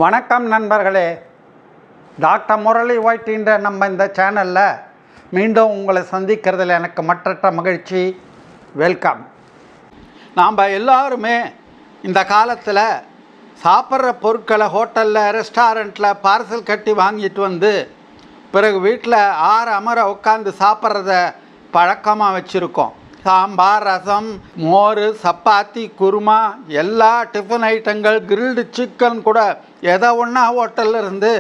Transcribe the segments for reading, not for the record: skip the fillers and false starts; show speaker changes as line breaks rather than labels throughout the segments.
வணக்கம் நண்பர்களே. டாக்டர் முரளி ஒயிட்ன்ற நம்ம இந்த சேனலில் மீண்டும் உங்களை சந்திக்கிறதுல எனக்கு மற்றற்ற மகிழ்ச்சி. வெல்கம். நாம் எல்லாருமே இந்த காலத்தில் சாப்பிட்ற பொருட்களை ஹோட்டலில் ரெஸ்டாரண்ட்டில் பார்சல் கட்டி வாங்கிட்டு வந்து பிறகு வீட்டில் அமர உட்காந்து சாப்பிட்றத பழக்கமாக வச்சுருக்கோம். சாம்பார், ரசம், மோர், சப்பாத்தி, குருமா, எல்லா டிஃபன் ஐட்டங்கள், கிரில்டு சிக்கன் கூட எதை ஒன்றா ஹோட்டலில் இருந்து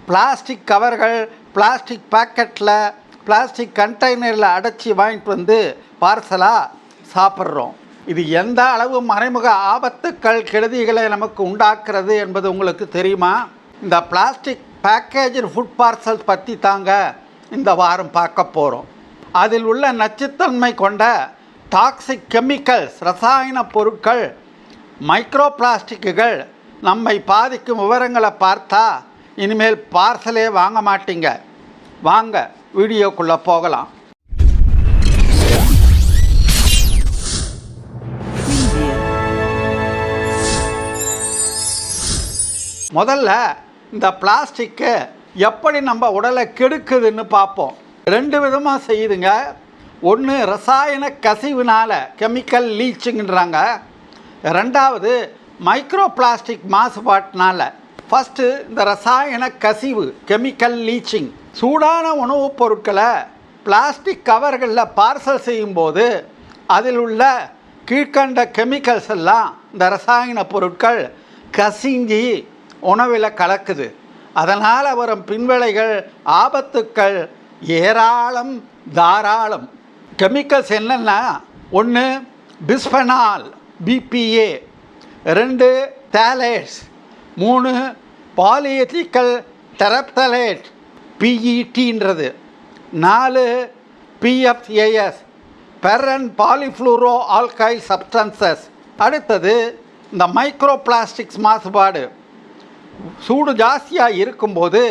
பிளாஸ்டிக் கவர்கள், பிளாஸ்டிக் பேக்கெட்டில், பிளாஸ்டிக் கண்டெய்னரில் அடைச்சி வாங்கிட்டு வந்து பார்சலாக சாப்பிட்றோம். இது எந்த அளவு மறைமுக ஆபத்துக்கள், கெடுதிகளை நமக்கு உண்டாக்குறது என்பது உங்களுக்கு தெரியுமா? இந்த பிளாஸ்டிக் பேக்கேஜ் ஃபுட் பார்சல் பற்றி தாங்க இந்த வாரம் பார்க்க போகிறோம். அதில் உள்ள நச்சுத்தன்மை கொண்ட டாக்ஸிக் கெமிக்கல்ஸ், ரசாயன பொருட்கள், மைக்ரோ பிளாஸ்டிக்குகள் நம்மை பாதிக்கும் விவரங்களை பார்த்தா இனிமேல் பார்சலே வாங்க மாட்டீங்க. வாங்க வீடியோக்குள்ளே போகலாம். முதல்ல இந்த பிளாஸ்டிக்கு எப்படி நம்ம உடலை கெடுக்குதுன்னு பார்ப்போம். ரெண்டு விதமாக செய்யுதுங்க. ஒன்று ரசாயன கசிவுனால், கெமிக்கல் லீச்சிங்கிறாங்க. ரெண்டாவது மைக்ரோ பிளாஸ்டிக் மாசுபாட்டினால். ஃபஸ்ட்டு இந்த ரசாயன கசிவு, கெமிக்கல் லீச்சிங். சூடான உணவுப் பொருட்களை பிளாஸ்டிக் கவர்களில் பார்சல் செய்யும்போது அதில் உள்ள கீழ்கண்ட கெமிக்கல்ஸ் எல்லாம், இந்த ரசாயன பொருட்கள் கசிஞ்சி உணவில் கலக்குது. அதனால் வரும் பின்விளைகள், ஆபத்துக்கள் ஏராளம், தாராளம். கெமிக்கல்ஸ் என்னென்னா, ஒன்று bisphenol, BPA, 2 phthalates, 3 polyethylene terephthalate, PETன்றது, 4 PFAS, per polyfluoro alkyl substances. அடுத்தது இந்த மைக்ரோ பிளாஸ்டிக்ஸ் மாசுபாடு. சூடு ஜாஸ்தியாக இருக்கும்போது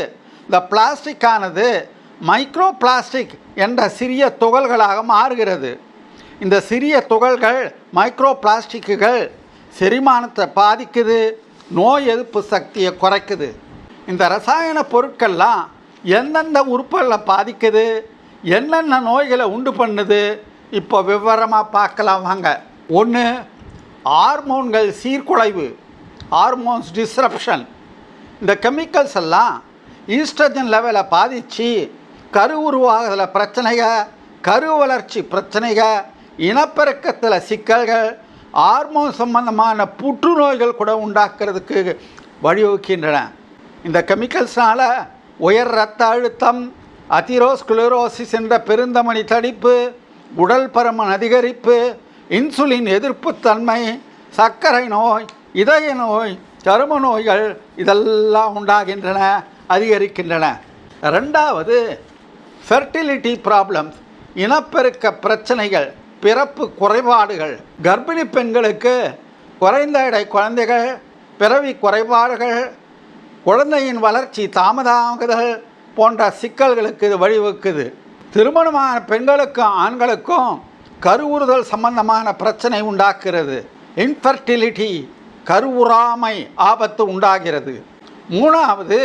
இந்த பிளாஸ்டிக்கானது மைக்ரோ பிளாஸ்டிக் என்ற சிறிய துகள்களாக மாறுகிறது. இந்த சிறிய துகள்கள், மைக்ரோ பிளாஸ்டிக்குகள் செரிமானத்தை பாதிக்குது, நோய் எதிர்ப்பு சக்தியை குறைக்குது. இந்த ரசாயன பொருட்கள்லாம் எந்தெந்த உறுப்புகளில் பாதிக்குது, என்னென்ன நோய்களை உண்டு பண்ணுது, இப்போ விவரமாக பார்க்கலாம் வாங்க. ஒன்று, ஹார்மோன்கள் சீர்குலைவு, ஹார்மோன்ஸ் டிஸ்ரப்ஷன். இந்த கெமிக்கல்ஸ் எல்லாம் ஈஸ்ட்ரஜன் லெவலை பாதித்து கரு உருவாகுதல் பிரச்சனைகள், கரு வளர்ச்சி பிரச்சனைகள், இனப்பெருக்கத்தில் சிக்கல்கள், ஹார்மோன் சம்பந்தமான புற்றுநோய்கள் கூட உண்டாக்குறதுக்கு வழிவகுக்கின்றன. இந்த கெமிக்கல்ஸ்னால் உயர் இரத்த அழுத்தம், அதிரோஸ்குளரோசிஸ் என்ற பெருந்தமனி தடிப்பு, உடல் பருமன் அதிகரிப்பு, இன்சுலின் எதிர்ப்புத்தன்மை, சர்க்கரை நோய், இதய நோய், சரும நோய்கள் இதெல்லாம் உண்டாகின்றன, அதிகரிக்கின்றன. ரெண்டாவது ஃபெர்டிலிட்டி ப்ராப்ளம்ஸ், இனப்பெருக்க பிரச்சனைகள், பிறப்பு குறைபாடுகள். கர்ப்பிணி பெண்களுக்கு குறைந்த எடை குழந்தைகள், பிறவி குறைபாடுகள், குழந்தையின் வளர்ச்சி தாமதமாகுதல் போன்ற சிக்கல்களுக்கு இது வழிவகுக்குது. திருமணமான பெண்களுக்கும் ஆண்களுக்கும் கருவுறுதல் சம்பந்தமான பிரச்சனை உண்டாக்குறது. இன்ஃபர்டிலிட்டி, கருவுறாமை ஆபத்து உண்டாகிறது. மூணாவது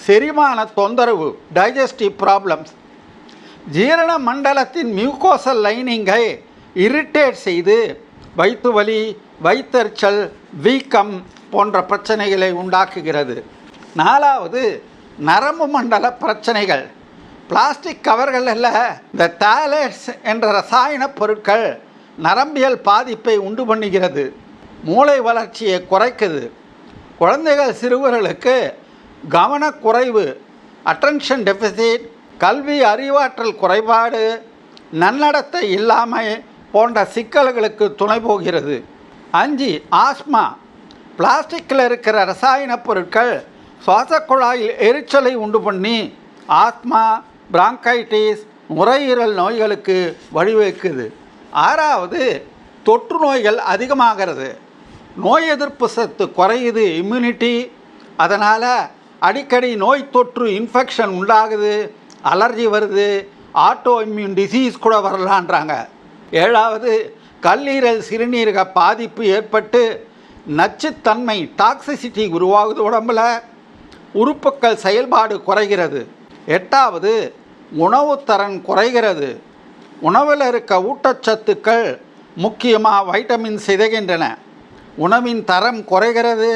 செரிமான தொந்தரவு, டைஜஸ்டிவ் ப்ராப்ளம்ஸ். ஜீரண மண்டலத்தின் மியூகோசல் லைனிங்கை இரிட்டேட் செய்து வயிற்று வலி, வயிற்றெரிச்சல், வீக்கம் போன்ற பிரச்சனைகளை உண்டாக்குகிறது. நாலாவது நரம்பு மண்டல பிரச்சனைகள். பிளாஸ்டிக் கவர்களில் இந்த தாலேட்ஸ் என்ற ரசாயன பொருட்கள் நரம்பியல் பாதிப்பை உண்டு பண்ணுகிறது, மூளை வளர்ச்சியை குறைக்குது. குழந்தைகள், சிறுவர்களுக்கு கவனக்குறைவு, அட்டென்ஷன் டெபிசிட், கல்வி அறிவாற்றல் குறைபாடு, நன்னடத்தை இல்லாமை போன்ற சிக்கல்களுக்கு துணை போகிறது. 5, ஆஸ்மா. பிளாஸ்டிக்கில் இருக்கிற ரசாயன பொருட்கள் சுவாச குழாயில் எரிச்சலை உண்டு பண்ணி ஆஸ்மா, பிராங்கைட்டிஸ், நுரையீரல் நோய்களுக்கு வழிவகுக்குது. 6வது தொற்று நோய்கள் அதிகமாகிறது, நோய் எதிர்ப்பு சத்து குறையுது, இம்யூனிட்டி. அதனால் அடிக்கடி நோய் தொற்று, இன்ஃபெக்ஷன் உண்டாகுது, அலர்ஜி வருது, ஆட்டோ இம்யூன் டிசீஸ் கூட வரலான்றாங்க. 7வது கல்லீரல், சிறுநீரக பாதிப்பு ஏற்பட்டு நச்சுத்தன்மை டாக்ஸிசிட்டி உருவாகுது, உடம்புல உறுப்புக்கள் செயல்பாடு குறைகிறது. 8வது உணவுத்தரன் குறைகிறது. உணவில் இருக்க ஊட்டச்சத்துக்கள் முக்கியமாக வைட்டமின் சிதைகின்றன. உணவின் தரம் குறைகிறது,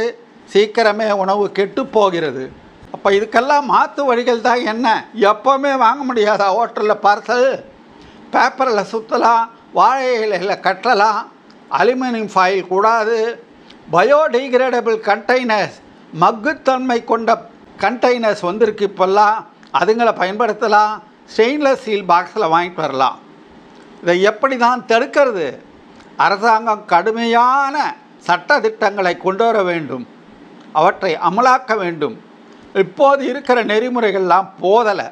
சீக்கிரமே உணவு கெட்டு போகிறது. அப்போ இதுக்கெல்லாம் மாற்று வழிகள் தான் என்ன? எப்போவுமே வாங்க முடியாதா ஹோட்டலில் பார்சல்? பேப்பரில் சுற்றலாம், வாழை இலையில் கட்டலாம், அலுமினியம் ஃபாயில் கூடாது, பயோடிகிரேடபிள் கண்டெய்னர்ஸ் மக்குத்தன்மை கொண்ட கண்டெய்னர்ஸ் வந்திருக்கு இப்போல்லாம், அதுங்களை பயன்படுத்தலாம். ஸ்டெயின்லெஸ் ஸ்டீல் பாக்ஸில் வாங்கிட்டு வரலாம். இதை எப்படி தான் தடுக்கிறது? அரசாங்கம் கடுமையான சட்ட திட்டங்களை கொண்டு வர வேண்டும், அவற்றை அமலாக்க வேண்டும். இப்போது இருக்கிற நெறிமுறைகள்லாம் போதலை.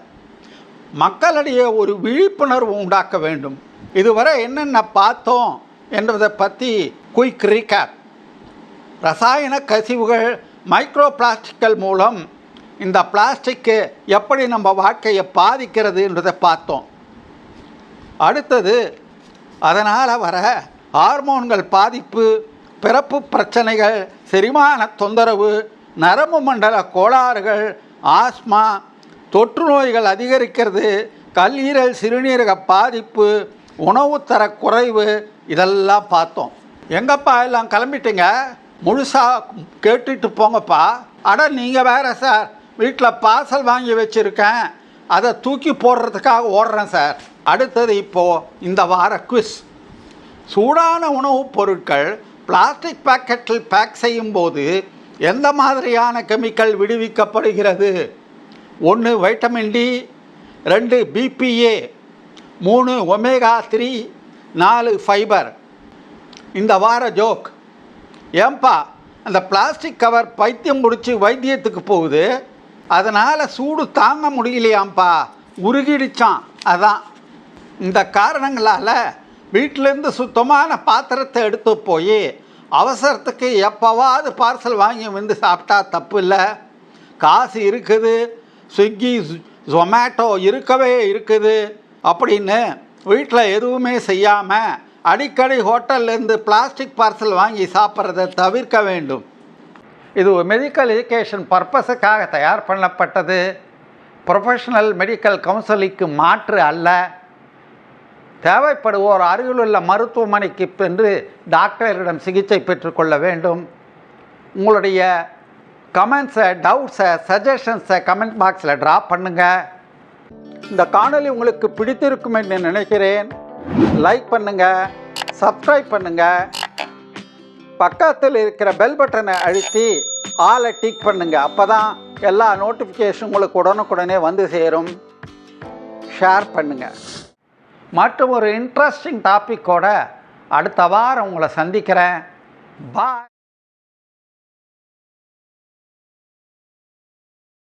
மக்களிடையே ஒரு விழிப்புணர்வு உண்டாக்க வேண்டும். இதுவரை என்னென்ன பார்த்தோம் என்பதை பற்றி குயிக் ரீகேப். ரசாயன கசிவுகள், மைக்ரோ பிளாஸ்டிக்கள் மூலம் இந்த பிளாஸ்டிக்கு எப்படி நம்ம வாழ்க்கையை பாதிக்கிறது என்றதை பார்த்தோம். அடுத்தது அதனால் வர ஹார்மோன்கள் பாதிப்பு, பிறப்பு பிரச்சனைகள், செரிமான தொந்தரவு, நரம்பு மண்டல கோளாறுகள், ஆஸ்மா, தொற்று நோய்கள் அதிகரிக்கிறது, கல்லீரல் சிறுநீரக பாதிப்பு, உணவுத்தர குறைவு, இதெல்லாம் பார்த்தோம். எங்கப்பா எல்லாம் கிளம்பிட்டீங்க? முழுசாக கேட்டுட்டு போங்கப்பா. அட நீங்கள் வேறு சார், வீட்டில் பார்சல் வாங்கி வச்சுருக்கேன், அதை தூக்கி போடுறதுக்காக ஓடுறேன் சார். அடுத்தது இப்போது இந்த வார குவிஸ். சூடான உணவுப் பொருட்கள் பிளாஸ்டிக் பாக்கெட்டில் பேக் செய்யும்போது எந்த மாதிரியான கெமிக்கல் விடுவிக்கப்படுகிறது? 1 vitamin D, 2 BPA, 3 omega 3, 4 fibre. இந்த வார ஜோக். ஏன்பா அந்த பிளாஸ்டிக் கவர் பைத்தியம் முடிச்சு வைத்தியத்துக்கு போகுது, அதனால் சூடு தாங்க முடியலையாம்ப்பா, உருகிடுச்சான். அதான் இந்த காரணங்களால் வீட்டிலேருந்து சுத்தமான பாத்திரத்தை எடுத்து போய் அவசரத்துக்கு எப்போவாது பார்சல் வாங்கி வந்து சாப்பிட்டா தப்பு இல்லை. காசு இருக்குது, ஸ்விக்கி ஜொமேட்டோ இருக்கவே இருக்குது அப்படின்னு வீட்டில் எதுவுமே செய்யாமல் அடிக்கடி ஹோட்டல்லேருந்து பிளாஸ்டிக் பார்சல் வாங்கி சாப்பிட்றதை தவிர்க்க வேண்டும். இது மெடிக்கல் எஜுகேஷன் பர்பஸுக்காக தயார் பண்ணப்பட்டது. ப்ரொஃபஷனல் மெடிக்கல் கவுன்சிலிங்க்கு மாற்று அல்ல. தேவைப்படுவோர் அருகிலுள்ள மருத்துவமனைக்கு சென்று டாக்டரிடம் சிகிச்சை பெற்றுக்கொள்ள வேண்டும். உங்களுடைய கமெண்ட்ஸை, டவுட்ஸை, சஜஷன்ஸை கமெண்ட் பாக்ஸில் ட்ராப் பண்ணுங்கள். இந்த காணொளி உங்களுக்கு பிடித்திருக்கும் என்று நினைக்கிறேன். லைக் பண்ணுங்கள், சப்ஸ்கிரைப் பண்ணுங்கள், பக்கத்தில் இருக்கிற பெல் பட்டனை அழுத்தி ஆலை டிக் பண்ணுங்கள். அப்போ தான் எல்லா நோட்டிஃபிகேஷன் உங்களுக்கு உடனுக்குடனே வந்து சேரும். ஷேர் பண்ணுங்கள். மற்றும் ஒரு இன்ட்ரெஸ்டிங் டாப்பிக்கோட அடுத்த வாரம் உங்களை சந்திக்கிறேன். பாய்.